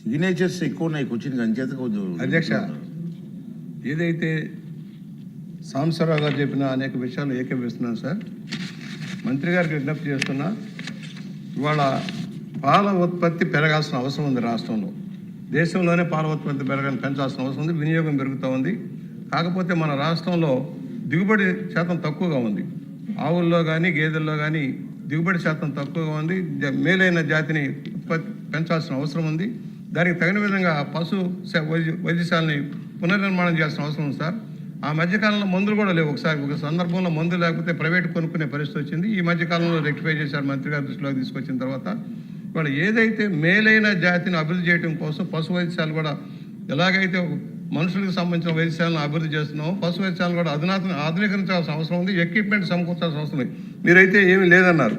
Signatures ఎక్కువ ఉన్నాయి question అంచేత కొంచెం అధ్యక్ష, ఏదైతే సాంబశివరావు గారు చెప్పిన అనేక విషయాలు ఏకీభవిస్తున్నాను సార్. మంత్రి గారికి విజ్ఞప్తి చేస్తున్నా, ఇవాళ పాల ఉత్పత్తి పెరగాల్సిన అవసరం ఉంది రాష్ట్రంలో. దేశంలోనే పాల ఉత్పత్తి పెంచాల్సిన అవసరం ఉంది. వినియోగం పెరుగుతూ ఉంది. కాకపోతే మన రాష్ట్రంలో దిగుబడి శాతం తక్కువగా ఉంది. ఆవుల్లో కానీ గేదెల్లో కానీ దిగుబడి శాతం తక్కువగా ఉంది. మేలైన జాతిని పెంచాల్సిన అవసరం ఉంది. దానికి తగిన విధంగా పశు వైద్యశాలని పునర్నిర్మాణం చేయాల్సిన అవసరం ఉంది సార్. ఆ మధ్యకాలంలో మందులు కూడా లేవు. ఒక సందర్భంలో మందులు లేకపోతే ప్రైవేట్ కొనుక్కునే పరిస్థితి వచ్చింది. ఈ మధ్యకాలంలో రెక్టిఫై చేశారు మంత్రి గారి దృష్టిలోకి తీసుకొచ్చిన తర్వాత. ఇవాళ ఏదైతే మేలైన జాతిని అభివృద్ధి చేయడం కోసం పశు వైద్యశాలు కూడా ఎలాగైతే మనుషులకు సంబంధించిన వైద్యశాలను అభివృద్ధి చేస్తున్నామో పశు వైద్యశాలను కూడా ఆధునీకరించాల్సిన అవసరం ఉంది. ఎక్విప్మెంట్ సమకూర్చాల్సిన అవసరం ఉంది. మీరైతే ఏమీ లేదన్నారు.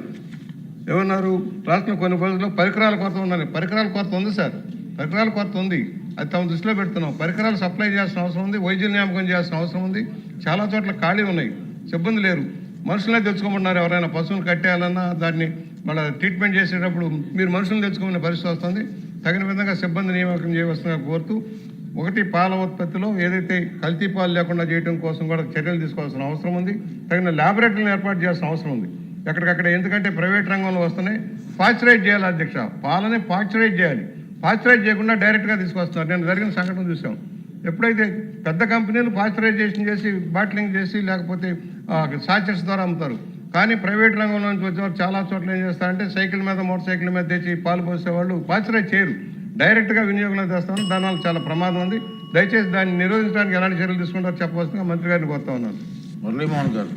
ఏమన్నారు? రాష్ట్రంలో కొన్ని పరిస్థితుల్లో పరికరాల కొరత ఉందని. పరికరాల కొరత ఉంది సార్, పరికరాల కొరత ఉంది. అది తమ దృష్టిలో పెడుతున్నాం. పరికరాలు సప్లై చేయాల్సిన అవసరం ఉంది. వైద్యుల నియామకం చేయాల్సిన అవసరం ఉంది. చాలా చోట్ల ఖాళీ ఉన్నాయి, సిబ్బంది లేరు. మనుషులనే తెచ్చుకోమంటున్నారు. ఎవరైనా పశువులు కట్టేయాలన్నా దాన్ని మళ్ళీ ట్రీట్మెంట్ చేసేటప్పుడు మీరు మనుషులను తెచ్చుకోమనే పరిస్థితి వస్తుంది. తగిన విధంగా సిబ్బంది నియామకం చేయవలసిందిగా కోరుతూ, ఒకటి పాల ఉత్పత్తిలో ఏదైతే కల్తీ పాలు లేకుండా చేయడం కోసం కూడా చర్యలు తీసుకోవాల్సిన అవసరం ఉంది. తగిన ల్యాబొరేటరీలను ఏర్పాటు చేయాల్సిన అవసరం ఉంది ఎక్కడికక్కడ. ఎందుకంటే ప్రైవేట్ రంగంలో వస్తున్నాయి. పాశ్చరైజ్ చేయాలి అధ్యక్ష, పాలని పాశ్చరైజ్ చేయాలి. పాశ్చరైజ్ చేయకుండా డైరెక్ట్గా తీసుకొస్తున్నారు. నేను జరిగిన సంఘటన చూసాం. ఎప్పుడైతే పెద్ద కంపెనీలు పాశ్చరైజేషన్ చేసి బాటిలింగ్ చేసి లేకపోతే సాచెట్స్ ద్వారా అమ్ముతారు. కానీ ప్రైవేట్ రంగంలో నుంచి వచ్చేవారు చాలా చోట్ల ఏం చేస్తారంటే సైకిల్ మీద మోటార్ సైకిల్ మీద తెచ్చి పాలు పోసేవాళ్ళు పాశ్చరైజ్ చేయరు, డైరెక్ట్గా వినియోగంలో తెస్తాను. దానివల్ల చాలా ప్రమాదం ఉంది. దయచేసి దాన్ని నిరోధించడానికి ఎలాంటి చర్యలు తీసుకుంటారో చెప్పవలసిందిగా మంత్రి గారిని కోరుతా ఉన్నాను. మురళీమోహన్ గారు.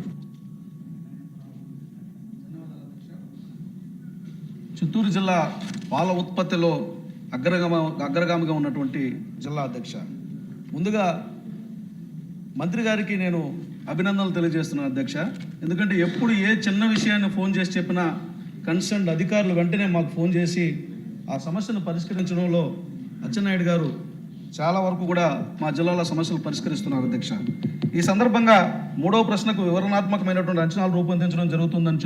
చిత్తూరు జిల్లా పాల ఉత్పత్తిలో అగ్రగామిగా ఉన్నటువంటి జిల్లా అధ్యక్ష, ముందుగా మంత్రి గారికి నేను అభినందనలు తెలియజేస్తున్నాను అధ్యక్ష. ఎందుకంటే ఎప్పుడు ఏ చిన్న విషయాన్ని ఫోన్ చేసి చెప్పినా కన్సర్న్ అధికారులు వెంటనే మాకు ఫోన్ చేసి ఆ సమస్యను పరిష్కరించడంలో అచ్చెన్నాయుడు గారు చాలా వరకు కూడా మా జిల్లాలో సమస్యలు పరిష్కరిస్తున్నారు అధ్యక్ష. ఈ సందర్భంగా 3వ ప్రశ్నకు వివరణాత్మకమైనటువంటి అంచనాలు రూపొందించడం జరుగుతుందని